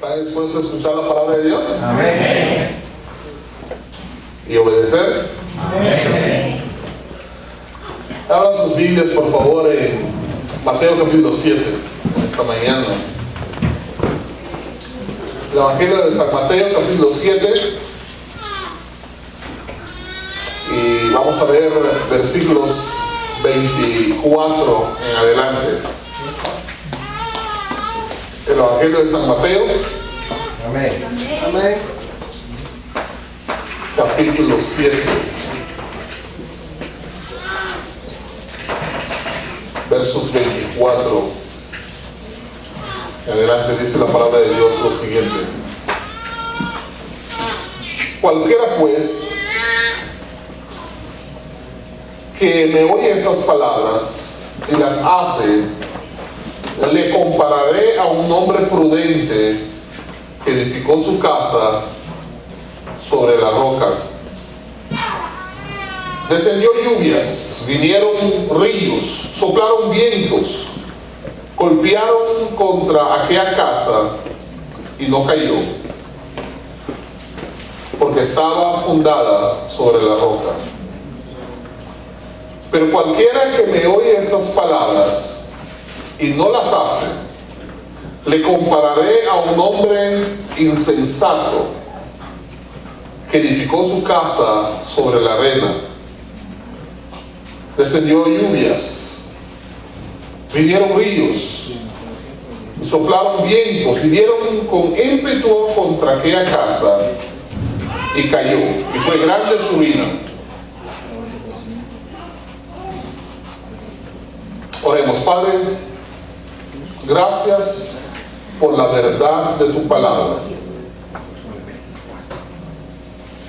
¿Están dispuestos a escuchar la palabra de Dios? Amén. ¿Y obedecer? Amén. Abran sus Biblias, por favor, en Mateo capítulo 7, en esta mañana. El Evangelio de San Mateo capítulo 7. Y vamos a ver versículos 24 en adelante. El Evangelio de San Mateo, Amén. Amén. capítulo 7. Versos 24 en adelante, dice la palabra de Dios lo siguiente: cualquiera pues que me oye estas palabras y las hace, le compararé a un hombre prudente que edificó su casa sobre la roca. Descendió lluvias, vinieron ríos, soplaron vientos, golpearon contra aquella casa y no cayó, porque estaba fundada sobre la roca. Pero cualquiera que me oye estas palabras y no las hace, le compararé a un hombre insensato que edificó su casa sobre la arena. Descendió lluvias, vinieron ríos, soplaron vientos y dieron con ímpetu contra aquella casa y cayó, y fue grande su ruina. Oremos. Padre, gracias por la verdad de tu palabra.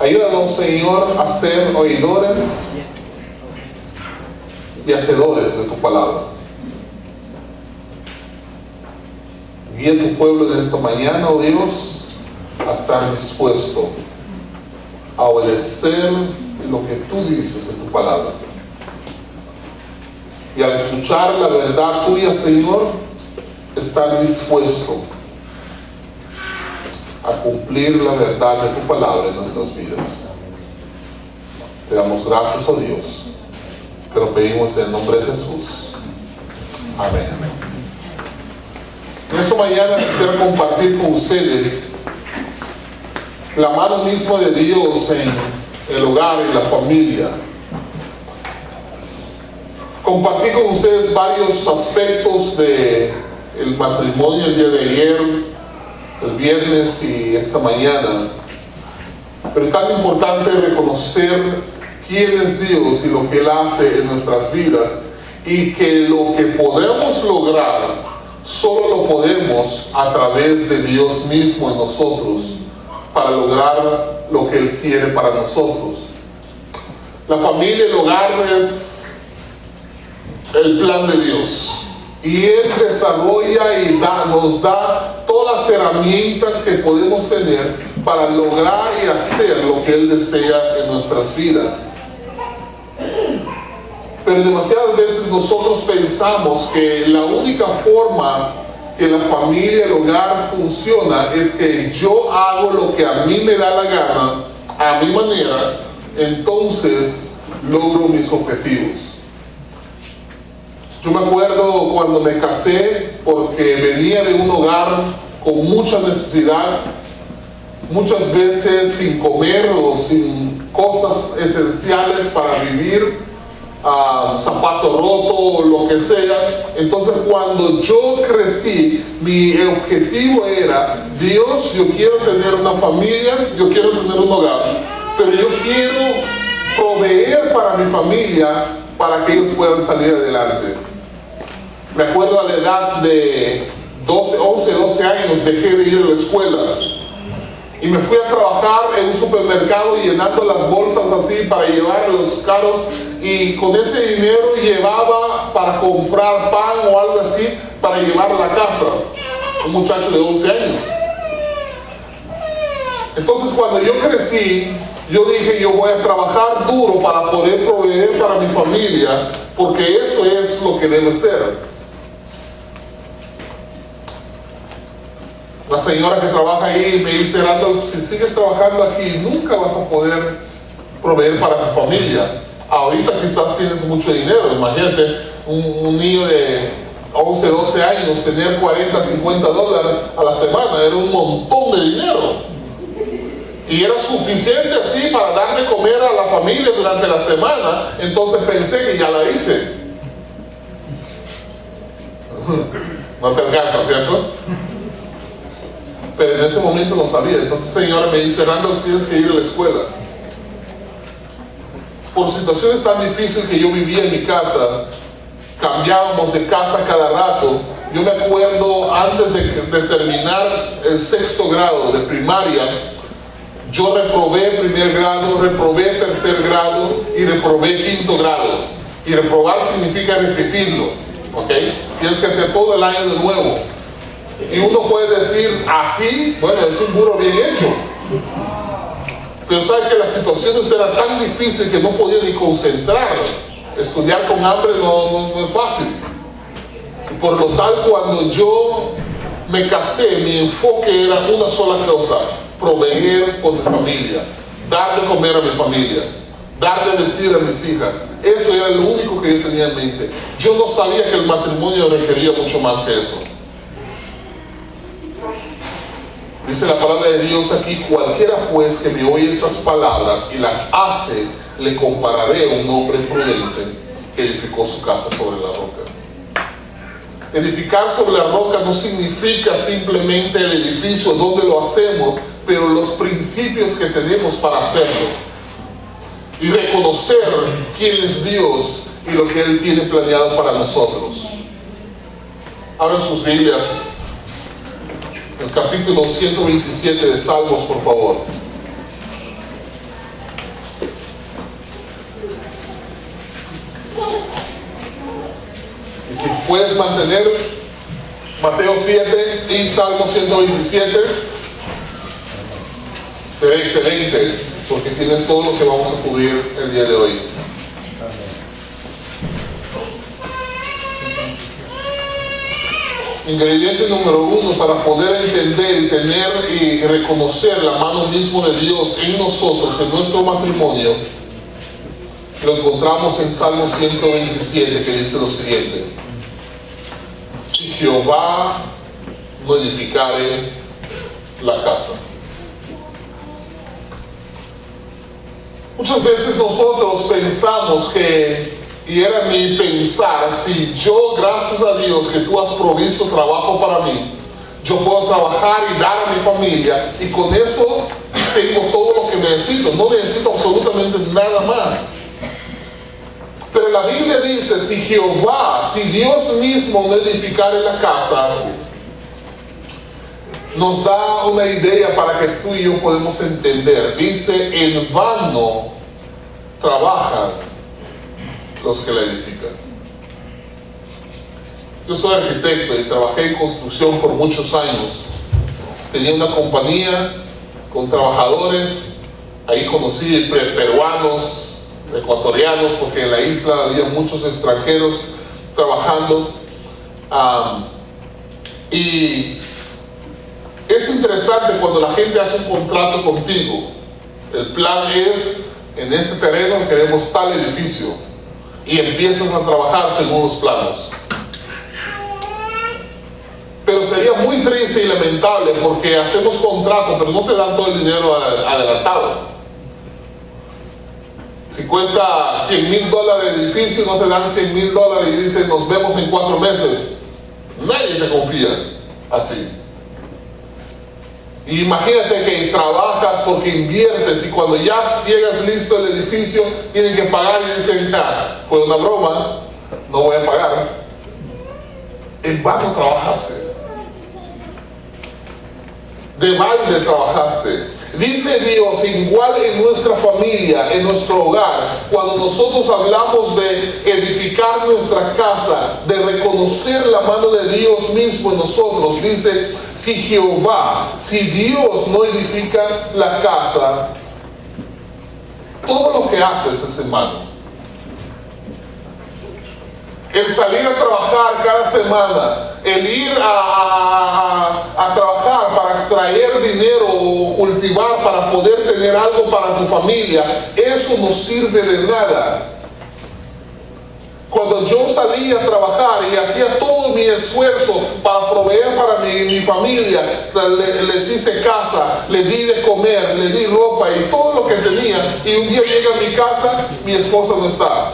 Ayúdanos, Señor, a ser oidores y hacedores de tu palabra. Guía tu pueblo en esta mañana, oh Dios, a estar dispuesto a obedecer lo que tú dices en tu palabra. Y al escuchar la verdad tuya, Señor, estar dispuesto a cumplir la verdad de tu palabra en nuestras vidas. Te damos gracias, oh Dios. Te lo pedimos en el nombre de Jesús. Amén. En esta mañana quisiera compartir con ustedes la mano misma de Dios en el hogar y la familia. Compartí con ustedes varios aspectos del matrimonio el día de ayer, el viernes y esta mañana. Pero es tan importante reconocer quién es Dios y lo que Él hace en nuestras vidas, y que lo que podemos lograr solo lo podemos a través de Dios mismo en nosotros, para lograr lo que Él quiere para nosotros. La familia, el hogar es el plan de Dios, y Él desarrolla y nos da todas las herramientas que podemos tener para lograr y hacer lo que Él desea en nuestras vidas. Pero demasiadas veces nosotros pensamos que la única forma que la familia, el hogar funciona es que yo hago lo que a mí me da la gana, a mi manera, entonces logro mis objetivos. Yo me acuerdo cuando me casé, porque venía de un hogar con mucha necesidad, muchas veces sin comer o sin cosas esenciales para vivir, zapato roto o lo que sea. Entonces, cuando yo crecí, mi objetivo era: Dios, yo quiero tener una familia, yo quiero tener un hogar, pero yo quiero proveer para mi familia para que ellos puedan salir adelante. Me acuerdo a la edad de 11, 12 años, dejé de ir a la escuela y me fui a trabajar en un supermercado llenando las bolsas así para llevar a los carros, y con ese dinero llevaba para comprar pan o algo así para llevar a la casa. Un muchacho de 11 años. Entonces, cuando yo crecí, yo dije: yo voy a trabajar duro para poder proveer para mi familia, porque eso es lo que debe ser. La señora que trabaja ahí me dice, Randolph, si sigues trabajando aquí, nunca vas a poder proveer para tu familia. Ahorita quizás tienes mucho dinero. Imagínate un niño de 11, 12 años tener 40, 50 dólares a la semana. Era un montón de dinero. Y era suficiente así para dar de comer a la familia durante la semana. Entonces pensé que ya la hice. No te alcanza, ¿cierto? Pero en ese momento no sabía. Entonces el Señor me dice, Randolph, tienes que ir a la escuela. Por situaciones tan difíciles que yo vivía en mi casa, cambiábamos de casa cada rato. Yo me acuerdo, antes de terminar el 6º grado de primaria, yo reprobé primer grado, reprobé tercer grado y reprobé 5º grado. Y reprobar significa repetirlo, ¿ok? Tienes que hacer todo el año de nuevo. Y uno puede decir, así, bueno, es un burro bien hecho. Pero sabes que las situaciones eran tan difíciles que no podía ni concentrar. Estudiar con hambre no es fácil. Por lo tal, cuando yo me casé, mi enfoque era una sola cosa: proveer por mi familia, dar de comer a mi familia, dar de vestir a mis hijas. Eso era lo único que yo tenía en mente. Yo no sabía que el matrimonio requería mucho más que eso. Dice la palabra de Dios aquí: cualquiera pues que me oye estas palabras y las hace, le compararé a un hombre prudente que edificó su casa sobre la roca. Edificar sobre la roca no significa simplemente el edificio donde lo hacemos, pero los principios que tenemos para hacerlo. Y reconocer quién es Dios y lo que Él tiene planeado para nosotros. Abran sus Biblias. El capítulo 127 de Salmos, por favor. Y si puedes mantener Mateo 7 y Salmo 127, será excelente, porque tienes todo lo que vamos a cubrir el día de hoy. Ingrediente número 1 para poder entender y tener y reconocer la mano misma de Dios en nosotros, en nuestro matrimonio, lo encontramos en Salmo 127, que dice lo siguiente: si Jehová no edificare la casa. Muchas veces nosotros pensamos que, y era mi pensar, si yo, gracias a Dios que tú has provisto trabajo para mí, yo puedo trabajar y dar a mi familia, y con eso tengo todo lo que necesito, no necesito absolutamente nada más. Pero la Biblia dice, si Jehová, si Dios mismo no edificare la casa, nos da una idea para que tú y yo podemos entender. Dice, en vano trabajan los que la edifican. Yo soy arquitecto y trabajé en construcción por muchos años. Tenía una compañía con trabajadores. Ahí conocí peruanos, ecuatorianos, porque en la isla había muchos extranjeros trabajando. Y es interesante cuando la gente hace un contrato contigo. El plan es, en este terreno queremos tal edificio, y empiezas a trabajar según los planos. Pero sería muy triste y lamentable, porque hacemos contrato pero no te dan todo el dinero adelantado. Si cuesta $100,000 el edificio, no te dan $100,000 y dicen nos vemos en 4 meses. Nadie te confía así. Y imagínate que trabajas porque inviertes, y cuando ya llegas listo el edificio, tienen que pagar y dicen, fue una broma, no voy a pagar. En vano trabajaste. De balde trabajaste. Dice Dios, igual en nuestra familia, en nuestro hogar, cuando nosotros hablamos de edificar nuestra casa, de reconocer la mano de Dios mismo en nosotros, dice, si Jehová, si Dios no edifica la casa, todo lo que haces es en vano. El salir a trabajar cada semana, el ir a trabajar dinero o cultivar para poder tener algo para tu familia, eso no sirve de nada. Cuando yo salía a trabajar y hacía todo mi esfuerzo para proveer para mi familia, les hice casa, les di de comer, les di ropa y todo lo que tenía, y un día llega a mi casa, mi esposa no está.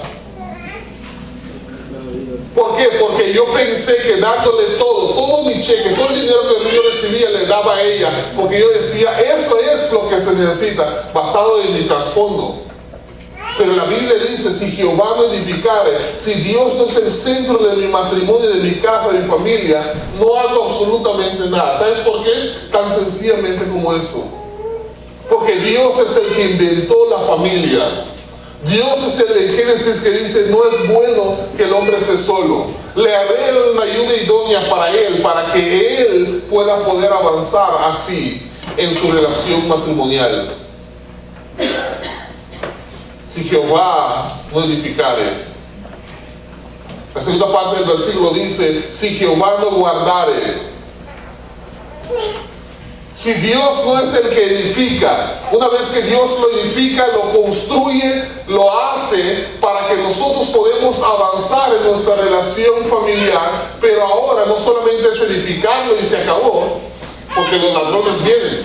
¿Por qué? Porque yo pensé que dándole todo mi cheque, todo el dinero que yo recibía le daba a ella, porque yo decía, eso es lo que se necesita, basado en mi trasfondo. Pero la Biblia dice, si Jehová no edificare, si Dios no es el centro de mi matrimonio, de mi casa, de mi familia, no hago absolutamente nada. ¿Sabes por qué? Tan sencillamente como esto. Porque Dios es el que inventó la familia. Dios es el de Génesis que dice, no es bueno que el hombre esté solo. Le haré una ayuda idónea para él, para que él pueda poder avanzar así en su relación matrimonial. Si Jehová no edificare. La segunda parte del versículo dice, si Jehová no guardare. Si Dios no es el que edifica, una vez que Dios lo edifica, lo construye, lo hace para que nosotros podamos avanzar en nuestra relación familiar, pero ahora no solamente es edificarlo y se acabó, porque los ladrones vienen,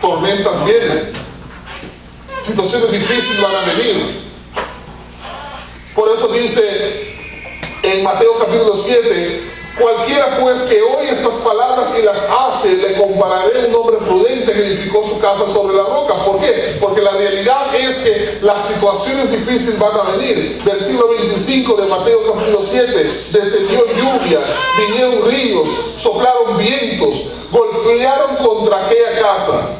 tormentas vienen, situaciones difíciles van a venir. Por eso dice en Mateo capítulo 7, cualquiera pues que oye estas palabras y las hace, le compararé a un hombre prudente que edificó su casa sobre la roca. ¿Por qué? Porque la realidad es que las situaciones difíciles van a venir. Versículo 25 de Mateo capítulo 7, descendió lluvia, vinieron ríos, soplaron vientos, golpearon contra aquella casa.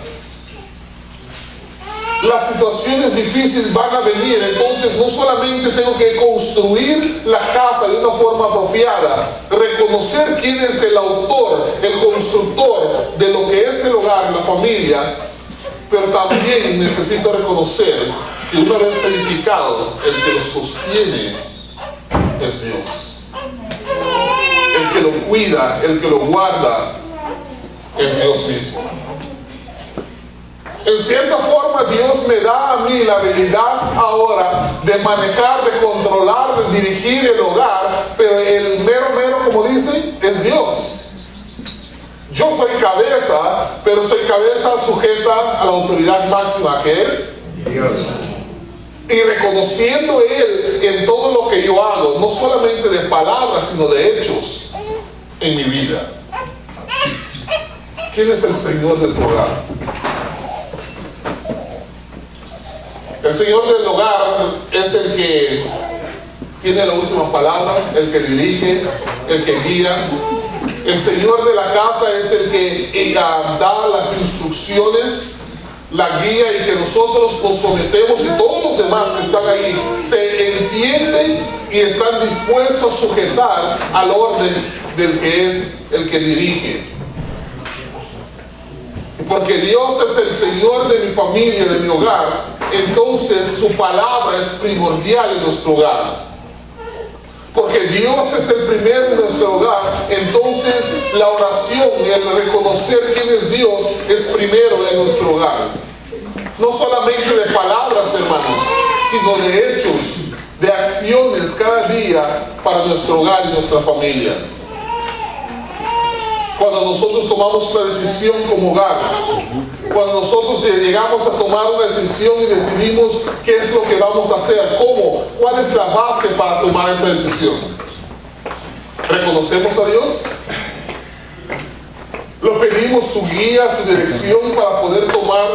Las situaciones difíciles van a venir, entonces no solamente tengo que construir la casa de una forma apropiada, reconocer quién es el autor, el constructor de lo que es el hogar, la familia, pero también necesito reconocer que una vez edificado, el que lo sostiene es Dios. El que lo cuida, el que lo guarda es Dios mismo. En cierta forma Dios me da a mí la habilidad ahora de manejar, de controlar, de dirigir el hogar, pero el mero, como dicen, es Dios. Yo soy cabeza, pero soy cabeza sujeta a la autoridad máxima que es Dios. Y reconociendo Él en todo lo que yo hago, no solamente de palabras, sino de hechos en mi vida. ¿Quién es el Señor de tu hogar? El Señor del hogar es el que tiene la última palabra, el que dirige, el que guía. El Señor de la casa es el que da las instrucciones, la guía, y que nosotros nos sometemos, y todos los demás que están ahí se entienden y están dispuestos a sujetar al orden del que es el que dirige. Porque Dios es el Señor de mi familia, de mi hogar, entonces su palabra es primordial en nuestro hogar. Porque Dios es el primero en nuestro hogar, entonces la oración y el reconocer quién es Dios es primero en nuestro hogar. No solamente de palabras, hermanos, sino de hechos, de acciones cada día para nuestro hogar y nuestra familia. Cuando nosotros tomamos una decisión como hogar, cuando nosotros llegamos a tomar una decisión y decidimos qué es lo que vamos a hacer, cómo, cuál es la base para tomar esa decisión. ¿Reconocemos a Dios? ¿Le pedimos su guía, su dirección para poder tomar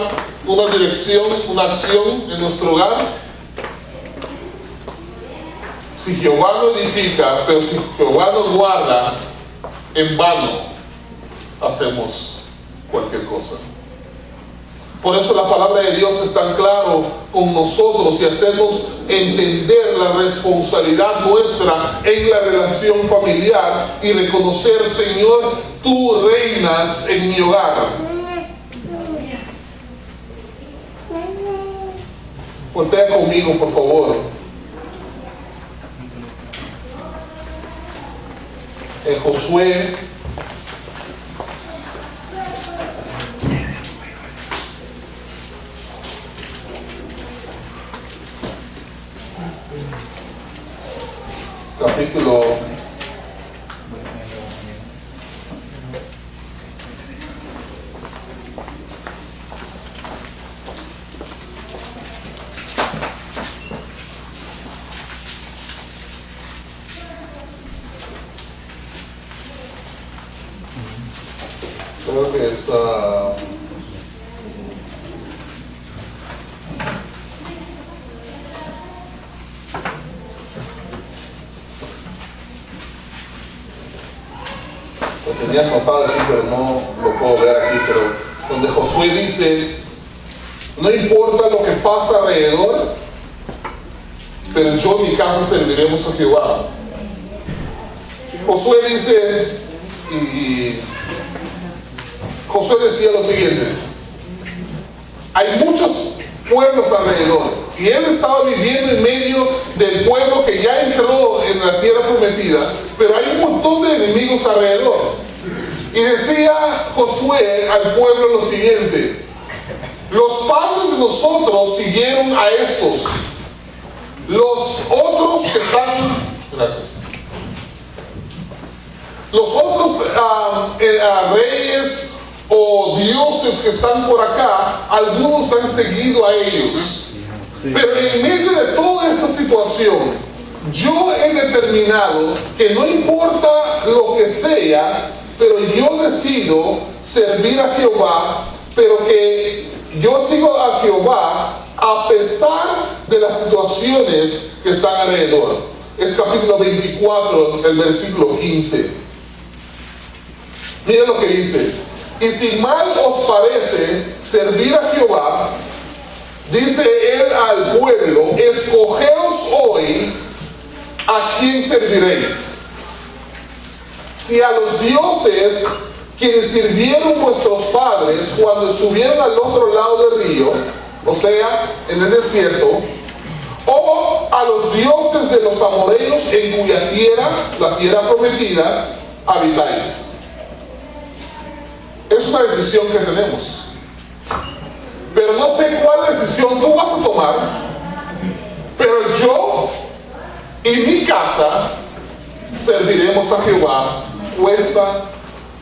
una dirección, una acción en nuestro hogar? Si Jehová no edifica, pero si Jehová nos guarda, en vano hacemos cualquier cosa. Por eso la palabra de Dios es tan claro con nosotros y hacernos entender la responsabilidad nuestra en la relación familiar y reconocer, Señor, tú reinas en mi hogar. Voltea conmigo, por favor. En Josué capítulo lo tenía anotado aquí, pero no lo puedo ver aquí, pero donde Josué dice, no importa lo que pasa alrededor, pero yo en mi casa serviremos a Jehová. Josué dice, y Josué decía lo siguiente: hay muchos pueblos alrededor, y él estaba viviendo en medio del pueblo que ya entró en la tierra prometida, pero hay un montón de enemigos alrededor. Y decía Josué al pueblo lo siguiente: los padres de nosotros siguieron a estos, los otros que están, gracias, los otros reyes o dioses que están por acá, algunos han seguido a ellos. Pero en medio de toda esta situación, yo he determinado que no importa lo que sea, pero yo decido servir a Jehová, pero que yo sigo a Jehová a pesar de las situaciones que están alrededor. Es capítulo 24, el versículo 15. Miren lo que dice: y si mal os parece servir a Jehová, dice él al pueblo, escogeos hoy a quién serviréis. Si a los dioses quienes sirvieron vuestros padres cuando estuvieron al otro lado del río, o sea, en el desierto, o a los dioses de los amorreos en cuya tierra, la tierra prometida, habitáis. Es una decisión que tenemos, pero no sé cuál decisión tú vas a tomar, pero yo y mi casa serviremos a Jehová, cuesta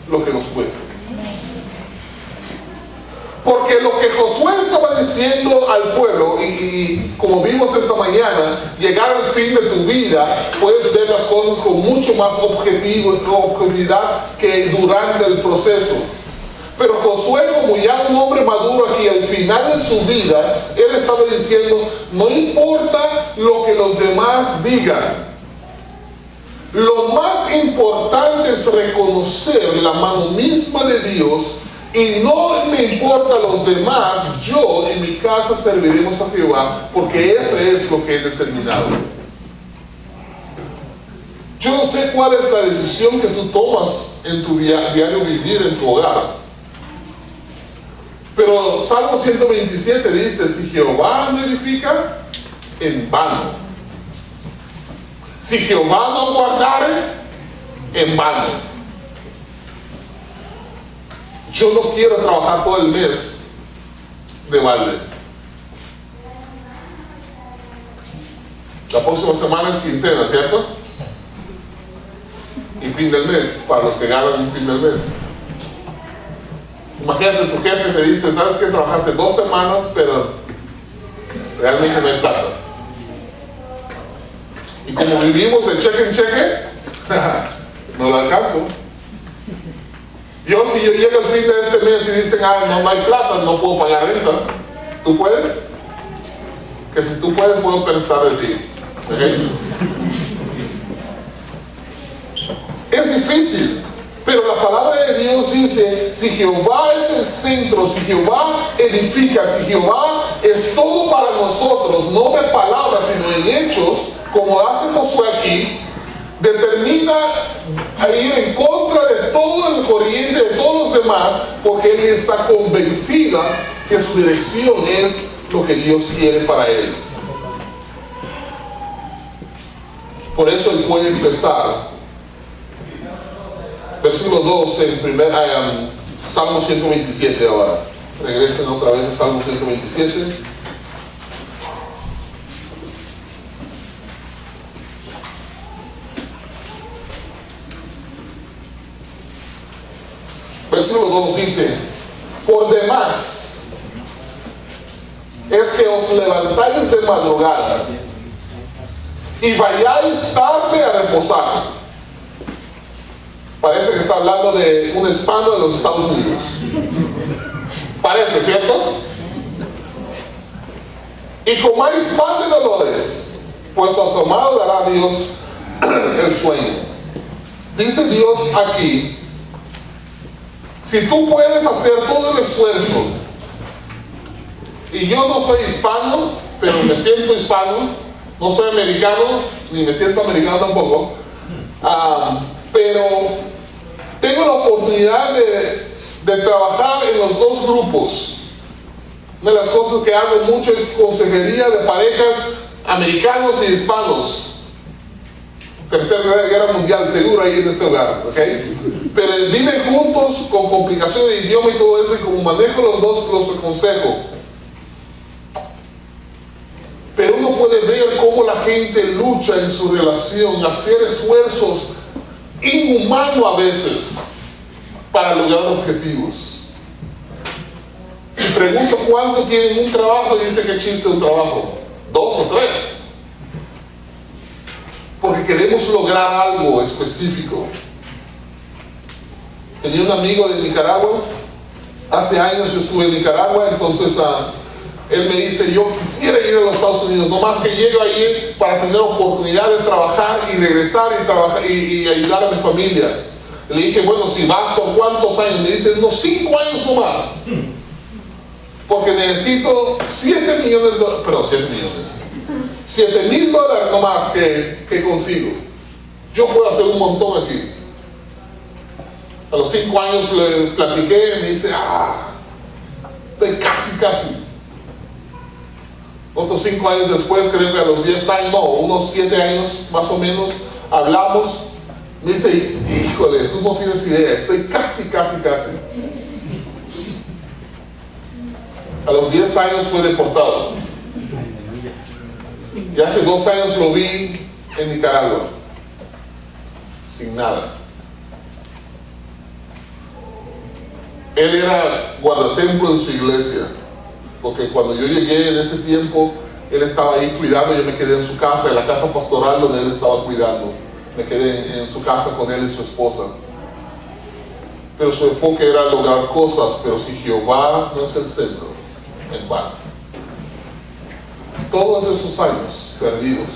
lo que nos cueste. Porque lo que Josué estaba diciendo al pueblo, y como vimos esta mañana, llegar al fin de tu vida, puedes ver las cosas con mucho más objetividad que durante el proceso. Pero Josué, como ya un hombre maduro aquí, al final de su vida, él estaba diciendo, no importa lo que los demás digan, lo más importante es reconocer la mano misma de Dios, y no me importa los demás, yo en mi casa serviremos a Jehová, porque eso es lo que he determinado. Yo no sé cuál es la decisión que tú tomas en tu diario vivir en tu hogar, pero Salmo 127 dice, si Jehová no edifica, en vano. Si Jehová no guardare, en vano. Yo no quiero trabajar todo el mes de balde. La próxima semana es quincena, ¿cierto? Y fin del mes, para los que ganan el fin del mes. Imagínate, tu jefe te dice, ¿sabes qué? Trabajaste 2 semanas, pero realmente no hay plata. Y como vivimos de cheque en cheque, no lo alcanzo. Si yo llego al fin de este mes y dicen, no hay plata, no puedo pagar renta, ¿tú puedes? Que si tú puedes, puedo prestar de ti. ¿Okay? Es difícil, pero la palabra de Dios dice, si Jehová es el centro, si Jehová edifica, si Jehová es todo para nosotros, no de palabras, sino en hechos, como hace Josué aquí, determina a ir en contra de todo el corriente de todos los demás, porque él está convencida que su dirección es lo que Dios quiere para él. Por eso él puede empezar. Versículo 2 en Salmo 127 ahora. Regresen otra vez a Salmo 127. versículo 2 dice: por demás es que os levantáis de madrugada y vayáis tarde a reposar. Parece que está hablando de un hispano de los Estados Unidos. Parece, ¿cierto? Y comáis pan de dolores, pues a su amado dará Dios el sueño. Dice Dios aquí: si tú puedes hacer todo el esfuerzo, y yo no soy hispano, pero me siento hispano, no soy americano, ni me siento americano tampoco, pero tengo la oportunidad de trabajar en los dos grupos. Una de las cosas que hago mucho es consejería de parejas americanos y hispanos. Tercera Guerra Mundial, seguro ahí en este lugar, ¿ok? Pero viven juntos con complicaciones de idioma y todo eso, y como manejo los dos, los aconsejo. Pero uno puede ver cómo la gente lucha en su relación, hacer esfuerzos inhumanos a veces para lograr objetivos. Si pregunto cuánto tienen un trabajo, dice que chiste un trabajo, 2 o 3. Porque queremos lograr algo específico. Tenía un amigo de Nicaragua, hace años yo estuve en Nicaragua, entonces él me dice: yo quisiera ir a los Estados Unidos, nomás que llego ahí para tener oportunidad de trabajar y regresar y trabajar y ayudar a mi familia. Le dije: bueno, si vas, ¿por cuántos años? Me dice: no, 5 años nomás, porque necesito 7 millones, perdón, 7 millones, $7,000 nomás que consigo. Yo puedo hacer un montón aquí. A los 5 años le platiqué y me dice: estoy casi. Otros 5 años después, creo que a los 10 años, no, unos 7 años más o menos, hablamos. Me dice: híjole, tú no tienes idea, estoy casi. A los 10 años fue deportado. Y hace 2 años lo vi en Nicaragua, sin nada. Él era guardatemplo en su iglesia, porque cuando yo llegué en ese tiempo, él estaba ahí cuidando. Yo me quedé en su casa, en la casa pastoral donde él estaba cuidando. Me quedé en su casa con él y su esposa. Pero su enfoque era lograr cosas. Pero si Jehová no es el centro, en vano. Todos esos años perdidos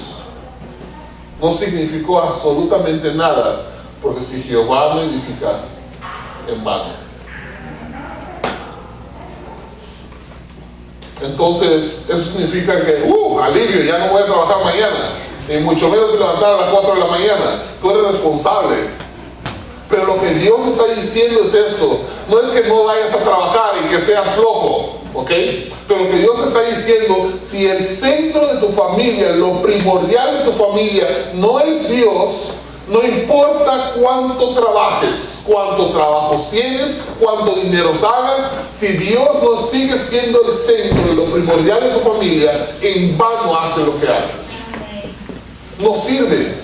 no significó absolutamente nada, porque si Jehová no edifica, en vano. Entonces eso significa que alivio, ya no voy a trabajar mañana, ni mucho menos levantar a las 4 de la mañana. Tú eres responsable. Pero lo que Dios está diciendo es esto: no es que no vayas a trabajar y que seas flojo, ¿ok? Pero lo que Dios está diciendo: si el centro de tu familia, lo primordial de tu familia no es Dios, no importa cuánto trabajes, cuántos trabajos tienes, cuánto dinero hagas, si Dios no sigue siendo el centro de lo primordial de tu familia, en vano haces lo que haces. No sirve,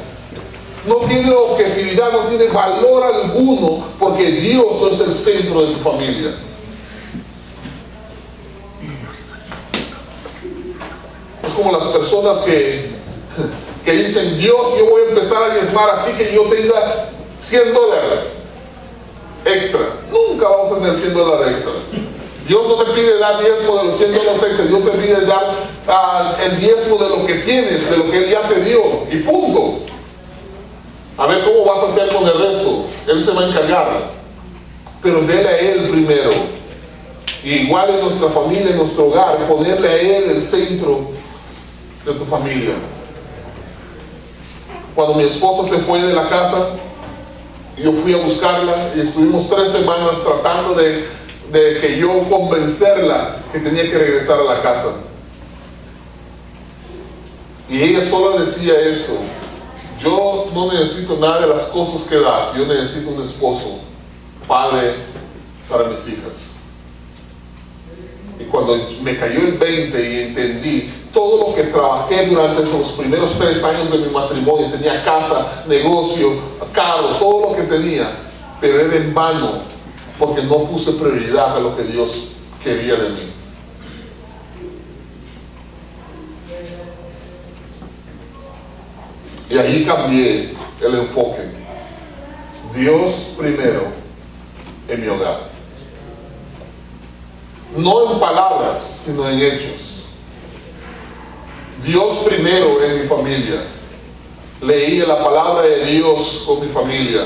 no tiene objetividad, no tiene valor alguno, porque Dios no es el centro de tu familia. Es como las personas que dicen: Dios, yo voy a empezar a diezmar así que yo tenga $100 extra. Nunca vamos a tener $100 extra. Dios no te pide dar diezmo de los $100 extra. Dios te pide dar el diezmo de lo que tienes, de lo que Él ya te dio, y punto. A ver cómo vas a hacer con el resto. Él se va a encargar, pero dele a Él primero. Y igual en nuestra familia, en nuestro hogar, ponerle a Él el centro de tu familia. Cuando mi esposa se fue de la casa, yo fui a buscarla y estuvimos 3 semanas tratando de que yo convencerla que tenía que regresar a la casa. Y ella solo decía esto: yo no necesito nada de las cosas que das, yo necesito un esposo, padre para mis hijas. Y cuando me cayó el 20 y entendí todo lo que trabajé durante esos primeros 3 años de mi matrimonio, tenía casa, negocio, carro, todo lo que tenía, pero era en vano, porque no puse prioridad a lo que Dios quería de mí. Y ahí cambié el enfoque. Dios primero en mi hogar. No en palabras, sino en hechos. Dios primero en mi familia. Leía la palabra de Dios con mi familia.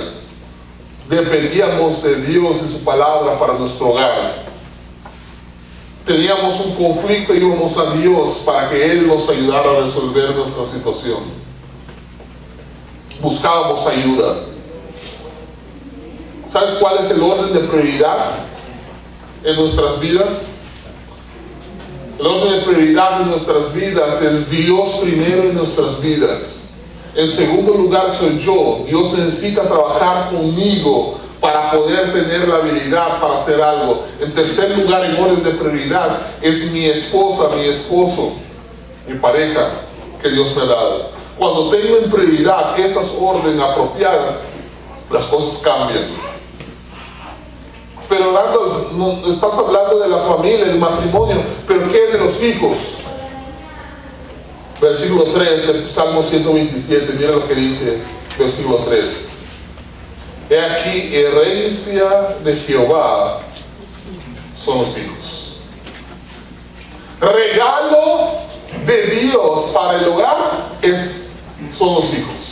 Dependíamos de Dios y su palabra para nuestro hogar. Teníamos un conflicto y íbamos a Dios para que Él nos ayudara a resolver nuestra situación. Buscábamos ayuda. ¿Sabes cuál es el orden de prioridad en nuestras vidas? El orden de prioridad en nuestras vidas es Dios primero en nuestras vidas. En segundo lugar soy yo. Dios necesita trabajar conmigo para poder tener la habilidad para hacer algo. En tercer lugar, en orden de prioridad, es mi esposa, mi esposo, mi pareja que Dios me ha dado. Cuando tengo en prioridad esas orden apropiadas, las cosas cambian. Pero estás hablando de la familia, el matrimonio, pero ¿qué de los hijos? Versículo 3, el Salmo 127, mira lo que dice, versículo 3. He aquí, herencia de Jehová son los hijos. Regalo de Dios para el hogar son los hijos.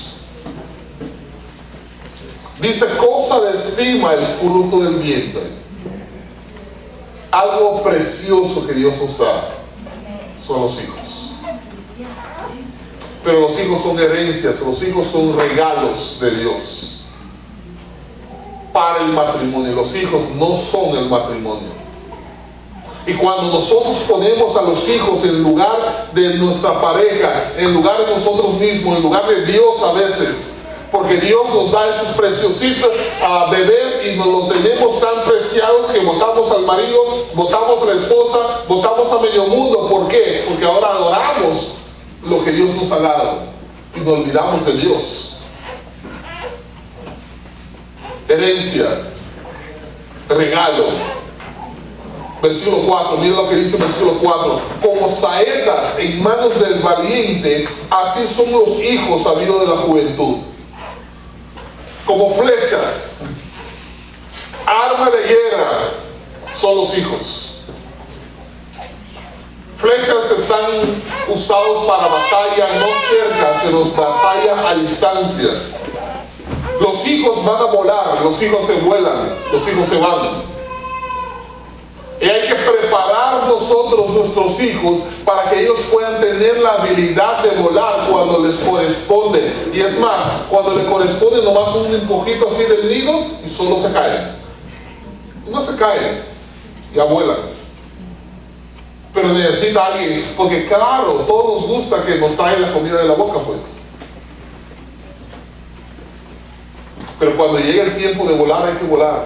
Dice, cosa de estima el fruto del vientre. Algo precioso que Dios nos da son los hijos. Pero los hijos son herencias, los hijos son regalos de Dios para el matrimonio. Los hijos no son el matrimonio. Y cuando nosotros ponemos a los hijos en lugar de nuestra pareja, en lugar de nosotros mismos, en lugar de Dios a veces, porque Dios nos da esos preciositos bebés y nos los tenemos tan preciados que votamos al marido, votamos a la esposa, votamos a medio mundo. ¿Por qué? Porque ahora adoramos lo que Dios nos ha dado y nos olvidamos de Dios. Herencia, regalo. Versículo 4, mira lo que dice versículo 4. Como saetas en manos del valiente, así son los hijos habidos de la juventud. Como flechas, arma de guerra son los hijos. Flechas están usados para batalla no cerca, pero batalla a distancia. Los hijos van a volar, los hijos se vuelan, los hijos se van. Y hay que preparar nosotros nuestros hijos para que ellos puedan tener la habilidad de volar cuando les corresponde. Y es más, cuando les corresponde nomás un empujito así del nido y solo se caen. Y no se caen, ya vuelan. Pero necesita alguien, porque claro, todos nos gusta que nos traigan la comida de la boca, pues. Pero cuando llegue el tiempo de volar, hay que volar.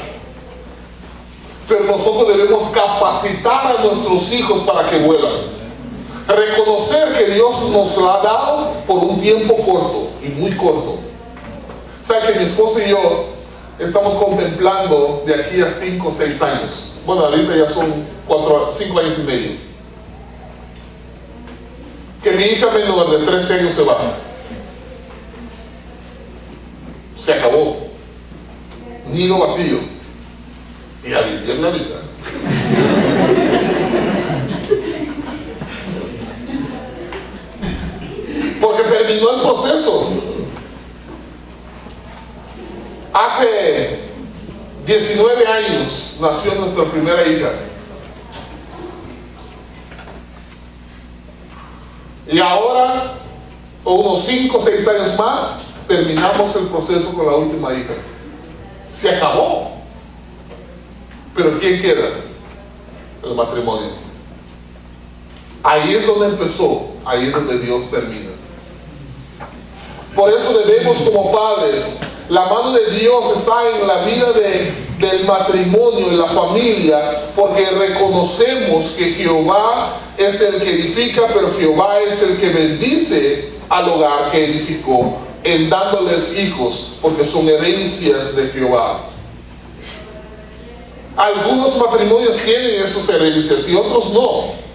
Pero nosotros debemos capacitar a nuestros hijos para que vuelan. Reconocer que Dios nos lo ha dado por un tiempo corto y muy corto. ¿Sabe que mi esposa y yo estamos contemplando de aquí a 5 o 6 años? Bueno, ahorita ya son 5 años y medio. Que mi hija menor de 13 años se va. Se acabó. Nido vacío. Y a vivir la vida. Porque terminó el proceso. Hace 19 años nació nuestra primera hija. Y ahora, con unos 5 o 6 años más, terminamos el proceso con la última hija. Se acabó. Pero ¿quién queda? El matrimonio. Ahí es donde empezó, ahí es donde Dios termina. Por eso debemos como padres, la mano de Dios está en la vida del matrimonio, en la familia, porque reconocemos que Jehová es el que edifica, pero Jehová es el que bendice al hogar que edificó, en dándoles hijos, porque son herencias de Jehová. Algunos matrimonios tienen esas herencias y otros no.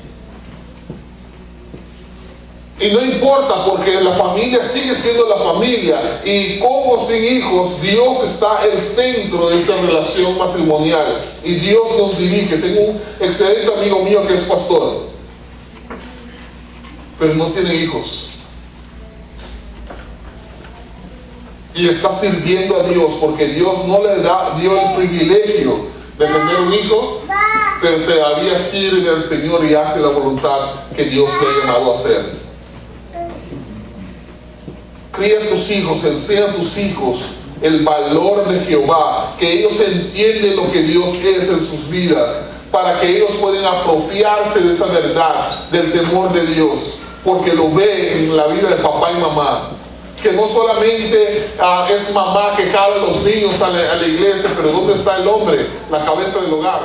Y no importa, porque la familia sigue siendo la familia, y como sin hijos, Dios está el centro de esa relación matrimonial y Dios nos dirige. Tengo un excelente amigo mío que es pastor, pero no tiene hijos, y está sirviendo a Dios porque Dios no le dio el privilegio de tener un hijo, pero todavía sirve al Señor y hace la voluntad que Dios le ha llamado a hacer. Cría a tus hijos, enseña a tus hijos el valor de Jehová, que ellos entienden lo que Dios es en sus vidas, para que ellos puedan apropiarse de esa verdad, del temor de Dios, porque lo ve en la vida de papá y mamá, que no solamente es mamá que jala a los niños a la iglesia, pero ¿dónde está el hombre, la cabeza del hogar?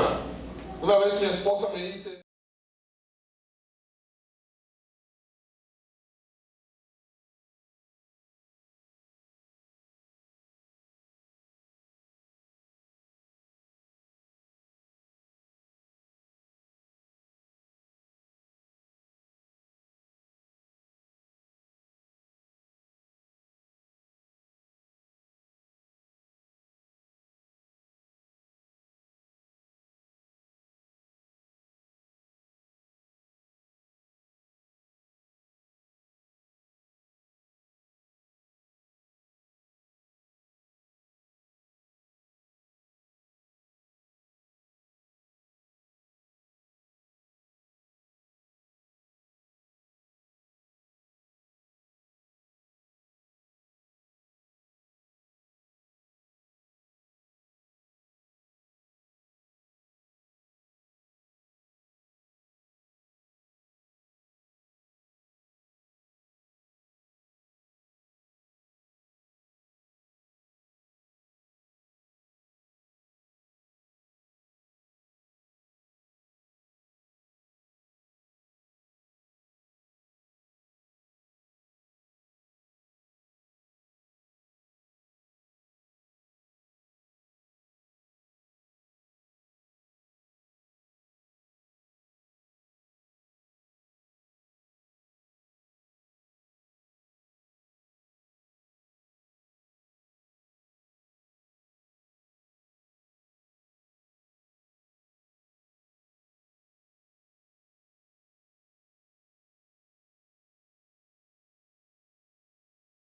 Una vez mi esposa me dice...